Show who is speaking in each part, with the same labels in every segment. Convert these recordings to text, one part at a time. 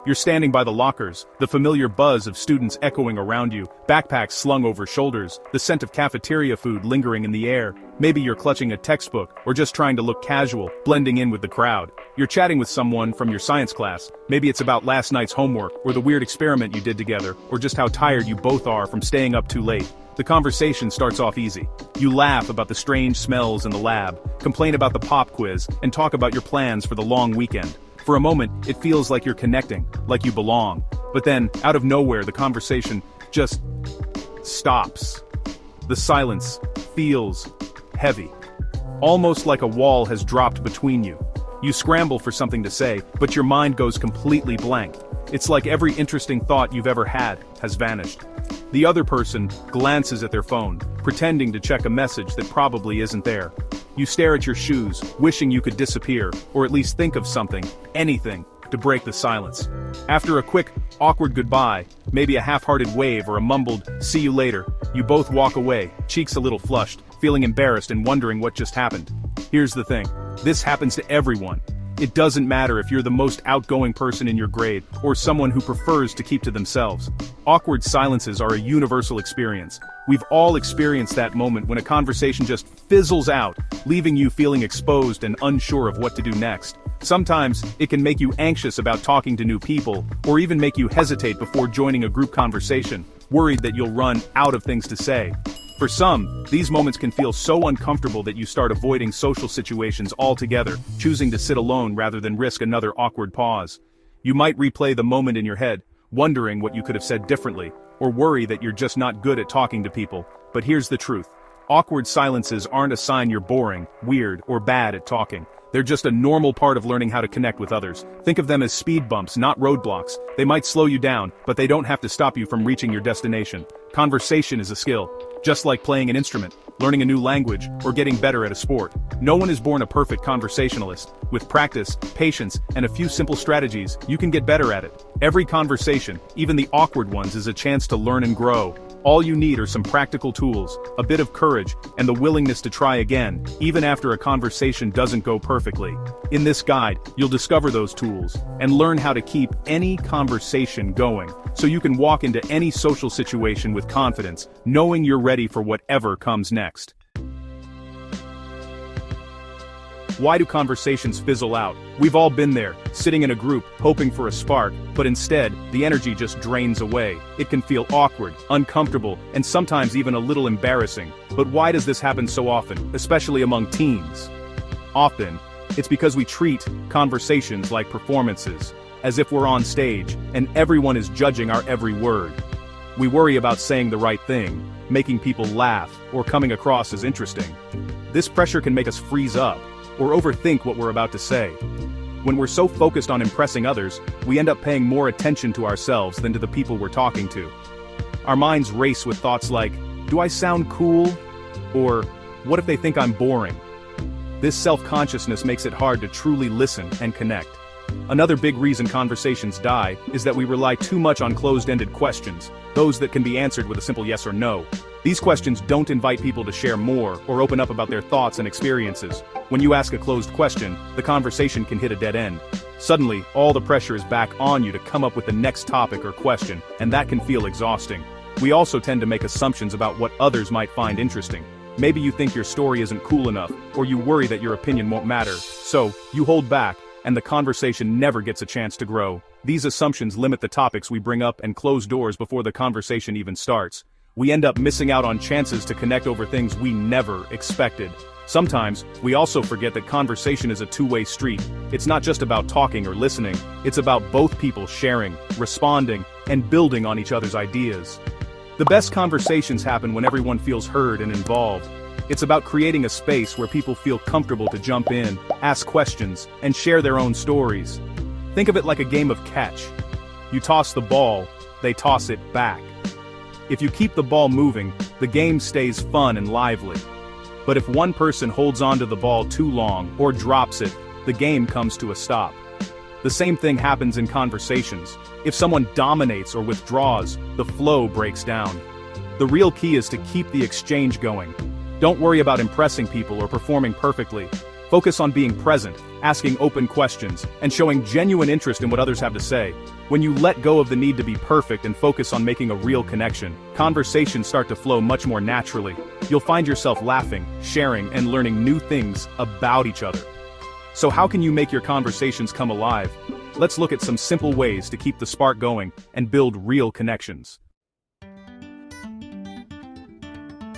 Speaker 1: You're standing by the lockers, the familiar buzz of students echoing around you, backpacks slung over shoulders, the scent of cafeteria food lingering in the air. Maybe you're clutching a textbook, or just trying to look casual, blending in with the crowd. You're chatting with someone from your science class. Maybe it's about last night's homework, or the weird experiment you did together, or just how tired you both are from staying up too late. The conversation starts off easy. You laugh about the strange smells in the lab, complain about the pop quiz, and talk about your plans for the long weekend. For a moment, it feels like you're connecting, like you belong. But then, out of nowhere, the conversation just stops. The silence feels heavy. Almost like a wall has dropped between you. You scramble for something to say, but your mind goes completely blank. It's like every interesting thought you've ever had has vanished. The other person glances at their phone, pretending to check a message that probably isn't there. You stare at your shoes, wishing you could disappear, or at least think of something, anything, to break the silence. After a quick, awkward goodbye, maybe a half-hearted wave or a mumbled, "see you later," you both walk away, cheeks a little flushed, feeling embarrassed and wondering what just happened. Here's the thing. This happens to everyone. It doesn't matter if you're the most outgoing person in your grade, or someone who prefers to keep to themselves. Awkward silences are a universal experience. We've all experienced that moment when a conversation just fizzles out, leaving you feeling exposed and unsure of what to do next. Sometimes, it can make you anxious about talking to new people, or even make you hesitate before joining a group conversation, worried that you'll run out of things to say. For some, these moments can feel so uncomfortable that you start avoiding social situations altogether, choosing to sit alone rather than risk another awkward pause. You might replay the moment in your head, wondering what you could have said differently, or worry that you're just not good at talking to people. But here's the truth. Awkward silences aren't a sign you're boring, weird, or bad at talking. They're just a normal part of learning how to connect with others. Think of them as speed bumps, not roadblocks. They might slow you down, but they don't have to stop you from reaching your destination. Conversation is a skill. Just like playing an instrument, learning a new language, or getting better at a sport. No one is born a perfect conversationalist. With practice, patience, and a few simple strategies, you can get better at it. Every conversation, even the awkward ones, is a chance to learn and grow. All you need are some practical tools, a bit of courage, and the willingness to try again, even after a conversation doesn't go perfectly. In this guide, you'll discover those tools, and learn how to keep any conversation going, so you can walk into any social situation with confidence, knowing you're ready for whatever comes next. Why do conversations fizzle out? We've all been there, sitting in a group, hoping for a spark, but instead, the energy just drains away. It can feel awkward, uncomfortable, and sometimes even a little embarrassing. But why does this happen so often, especially among teens? Often, it's because we treat conversations like performances, as if we're on stage, and everyone is judging our every word. We worry about saying the right thing, making people laugh, or coming across as interesting. This pressure can make us freeze up, or overthink what we're about to say. When we're so focused on impressing others, we end up paying more attention to ourselves than to the people we're talking to. Our minds race with thoughts like, do I sound cool? Or, what if they think I'm boring? This self-consciousness makes it hard to truly listen and connect. Another big reason conversations die is that we rely too much on closed-ended questions, those that can be answered with a simple yes or no. These questions don't invite people to share more or open up about their thoughts and experiences. When you ask a closed question, the conversation can hit a dead end. Suddenly, all the pressure is back on you to come up with the next topic or question, and that can feel exhausting. We also tend to make assumptions about what others might find interesting. Maybe you think your story isn't cool enough, or you worry that your opinion won't matter. So, you hold back, and the conversation never gets a chance to grow. These assumptions limit the topics we bring up and close doors before the conversation even starts. We end up missing out on chances to connect over things we never expected. Sometimes, we also forget that conversation is a two-way street. It's not just about talking or listening, it's about both people sharing, responding, and building on each other's ideas. The best conversations happen when everyone feels heard and involved. It's about creating a space where people feel comfortable to jump in, ask questions, and share their own stories. Think of it like a game of catch. You toss the ball, they toss it back. If you keep the ball moving, the game stays fun and lively. But if one person holds onto the ball too long or drops it, the game comes to a stop. The same thing happens in conversations. If someone dominates or withdraws, the flow breaks down. The real key is to keep the exchange going. Don't worry about impressing people or performing perfectly. Focus on being present, asking open questions, and showing genuine interest in what others have to say. When you let go of the need to be perfect and focus on making a real connection, conversations start to flow much more naturally. You'll find yourself laughing, sharing, and learning new things about each other. So how can you make your conversations come alive? Let's look at some simple ways to keep the spark going and build real connections.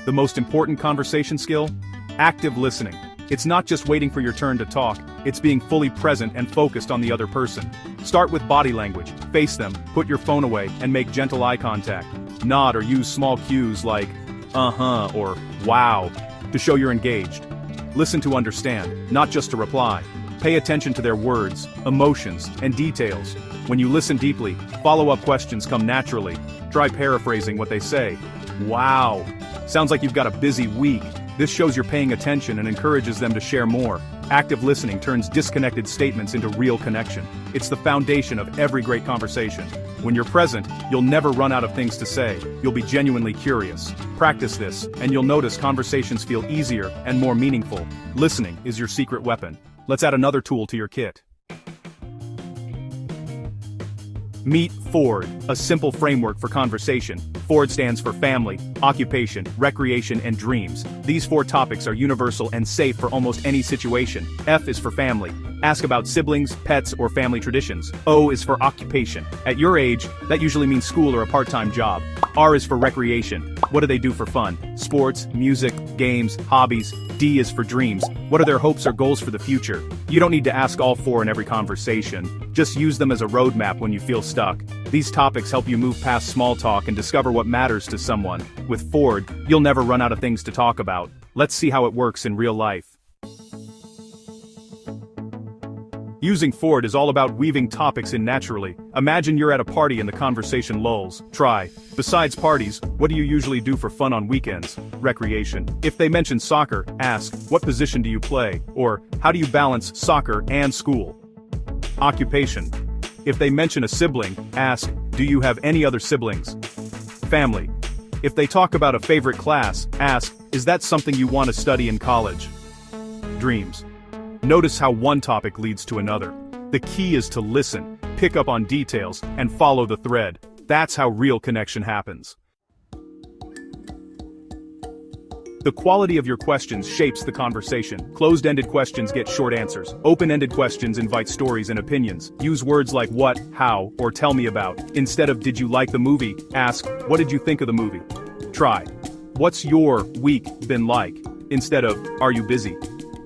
Speaker 1: The most important conversation skill? Active listening. It's not just waiting for your turn to talk, it's being fully present and focused on the other person. Start with body language, face them, put your phone away, and make gentle eye contact. Nod or use small cues like, uh-huh, or wow, to show you're engaged. Listen to understand, not just to reply. Pay attention to their words, emotions, and details. When you listen deeply, follow-up questions come naturally. Try paraphrasing what they say. Wow. Sounds like you've got a busy week. This shows you're paying attention and encourages them to share more. Active listening turns disconnected statements into real connection. It's the foundation of every great conversation. When you're present, you'll never run out of things to say. You'll be genuinely curious. Practice this, and you'll notice conversations feel easier and more meaningful. Listening is your secret weapon. Let's add another tool to your kit. Meet FORD, a simple framework for conversation. FORD stands for family, occupation, recreation, and dreams. These 4 topics are universal and safe for almost any situation. F is for family. Ask about siblings, pets, or family traditions. O is for occupation. At your age, that usually means school or a part-time job. R is for recreation. What do they do for fun? Sports, music, games, hobbies. D is for dreams. What are their hopes or goals for the future? You don't need to ask all 4 in every conversation. Just use them as a roadmap when you feel stuck. These topics help you move past small talk and discover what matters to someone. With FORD, you'll never run out of things to talk about. Let's see how it works in real life. Using FORD is all about weaving topics in naturally. Imagine you're at a party and the conversation lulls. Try. Besides parties, what do you usually do for fun on weekends? Recreation. If they mention soccer, ask, what position do you play? Or, how do you balance soccer and school? Occupation. If they mention a sibling, ask, do you have any other siblings? Family. If they talk about a favorite class, ask, is that something you want to study in college? Dreams. Notice how one topic leads to another. The key is to listen, pick up on details, and follow the thread. That's how real connection happens. The quality of your questions shapes the conversation. Closed-ended questions get short answers. Open-ended questions invite stories and opinions. Use words like what, how, or tell me about. Instead of did you like the movie, ask, what did you think of the movie? Try. What's your week been like? Instead of, are you busy?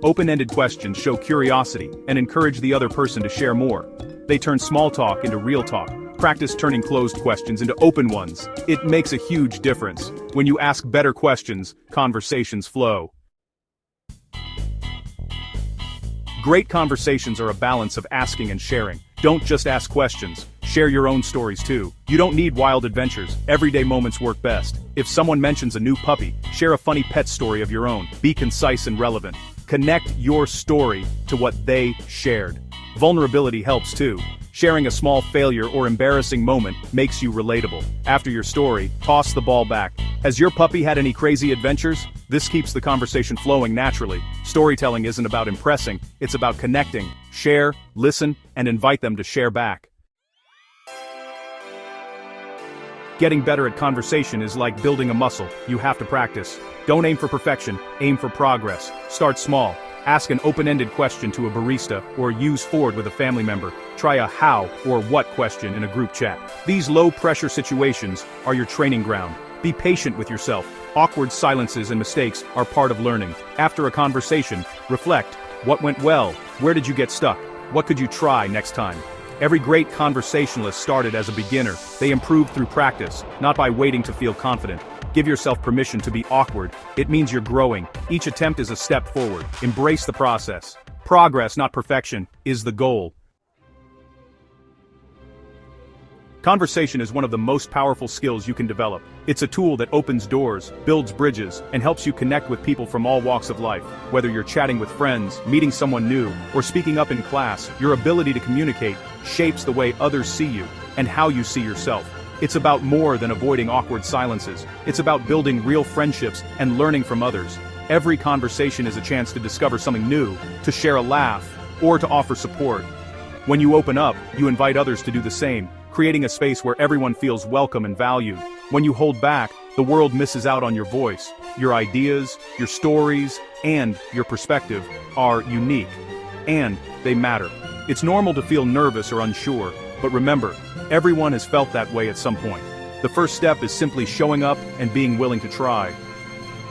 Speaker 1: Open-ended questions show curiosity and encourage the other person to share more. They turn small talk into real talk. Practice turning closed questions into open ones. It makes a huge difference. When you ask better questions, conversations flow. Great conversations are a balance of asking and sharing. Don't just ask questions, share your own stories too. You don't need wild adventures, everyday moments work best. If someone mentions a new puppy, share a funny pet story of your own. Be concise and relevant. Connect your story to what they shared. Vulnerability helps too. Sharing a small failure or embarrassing moment makes you relatable. After your story, toss the ball back. Has your puppy had any crazy adventures? This keeps the conversation flowing naturally. Storytelling isn't about impressing, it's about connecting. Share, listen, and invite them to share back. Getting better at conversation is like building a muscle. You have to practice. Don't aim for perfection, aim for progress. Start small. Ask an open-ended question to a barista or use FORD with a family member. Try a how or what question in a group chat. These low-pressure situations are your training ground. Be patient with yourself. Awkward silences and mistakes are part of learning. After a conversation, reflect. What went well? Where did you get stuck? What could you try next time? Every great conversationalist started as a beginner. They improved through practice, not by waiting to feel confident. Give yourself permission to be awkward. It means you're growing. Each attempt is a step forward. Embrace the process. Progress, not perfection, is the goal. Conversation is one of the most powerful skills you can develop. It's a tool that opens doors, builds bridges, and helps you connect with people from all walks of life. Whether you're chatting with friends, meeting someone new, or speaking up in class, your ability to communicate shapes the way others see you and how you see yourself. It's about more than avoiding awkward silences. It's about building real friendships and learning from others. Every conversation is a chance to discover something new, to share a laugh, or to offer support. When you open up, you invite others to do the same, creating a space where everyone feels welcome and valued. When you hold back, the world misses out on your voice. Your ideas, your stories, and your perspective are unique. And they matter. It's normal to feel nervous or unsure, but remember, everyone has felt that way at some point. The first step is simply showing up and being willing to try.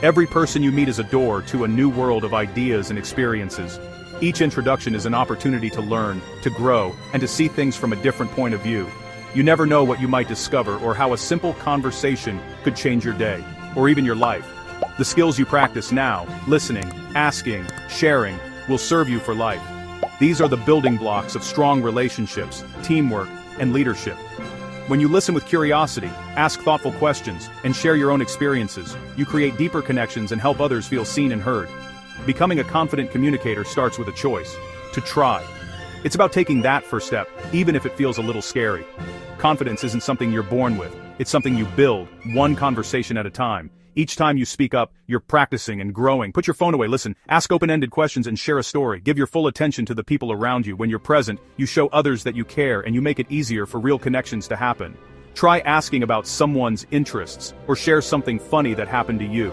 Speaker 1: Every person you meet is a door to a new world of ideas and experiences. Each introduction is an opportunity to learn, to grow, and to see things from a different point of view. You never know what you might discover or how a simple conversation could change your day, or even your life. The skills you practice now, listening, asking, sharing, will serve you for life. These are the building blocks of strong relationships, teamwork, and leadership. When you listen with curiosity, ask thoughtful questions, and share your own experiences, you create deeper connections and help others feel seen and heard. Becoming a confident communicator starts with a choice: to try. It's about taking that first step, even if it feels a little scary. Confidence isn't something you're born with, it's something you build, one conversation at a time. Each time you speak up, you're practicing and growing. Put your phone away, listen, ask open-ended questions and share a story. Give your full attention to the people around you. When you're present, you show others that you care and you make it easier for real connections to happen. Try asking about someone's interests, or share something funny that happened to you.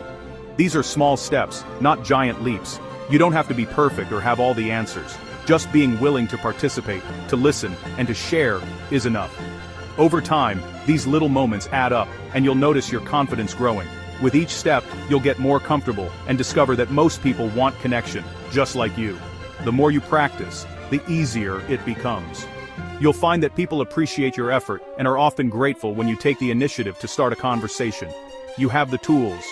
Speaker 1: These are small steps, not giant leaps. You don't have to be perfect or have all the answers. Just being willing to participate, to listen, and to share is enough. Over time, these little moments add up, and you'll notice your confidence growing. With each step, you'll get more comfortable and discover that most people want connection, just like you. The more you practice, the easier it becomes. You'll find that people appreciate your effort and are often grateful when you take the initiative to start a conversation. You have the tools: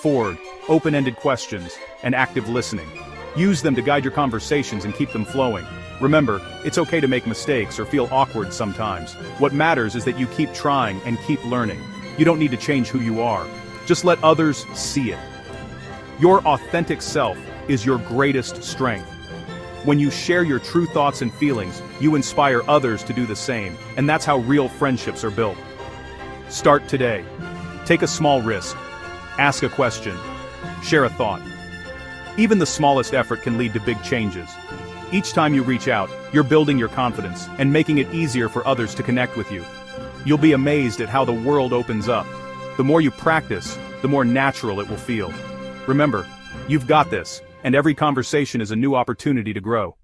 Speaker 1: forward, open-ended questions, and active listening. Use them to guide your conversations and keep them flowing. Remember, it's okay to make mistakes or feel awkward sometimes. What matters is that you keep trying and keep learning. You don't need to change who you are. Just let others see it. Your authentic self is your greatest strength. When you share your true thoughts and feelings, you inspire others to do the same, and that's how real friendships are built. Start today. Take a small risk. Ask a question. Share a thought. Even the smallest effort can lead to big changes. Each time you reach out, you're building your confidence and making it easier for others to connect with you. You'll be amazed at how the world opens up. The more you practice, the more natural it will feel. Remember, you've got this, and every conversation is a new opportunity to grow.